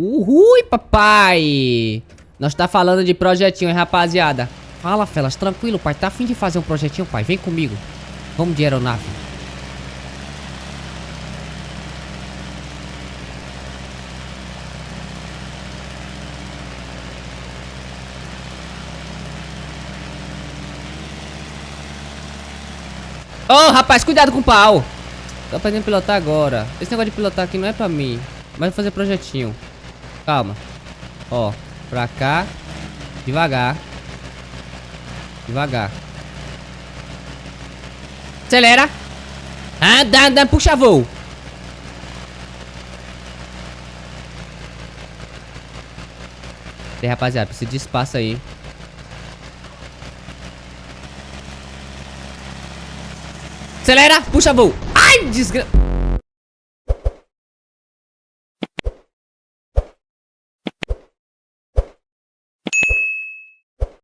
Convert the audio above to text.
Uhul, papai! Nós tá falando de projetinho, hein, rapaziada? Fala, Felas, tranquilo, pai. Tá a fim de fazer um projetinho, pai? Vem comigo. Vamos de aeronave. Ô, rapaz, cuidado com o pau! Tô aprendendo a pilotar agora. Esse negócio de pilotar aqui não é pra mim. Mas vou fazer projetinho. Calma. Ó, pra cá. Devagar. Devagar. Acelera. Anda, anda, puxa voo. E aí, rapaziada, precisa de espaço aí. Acelera, puxa voo. Ai, desgraça.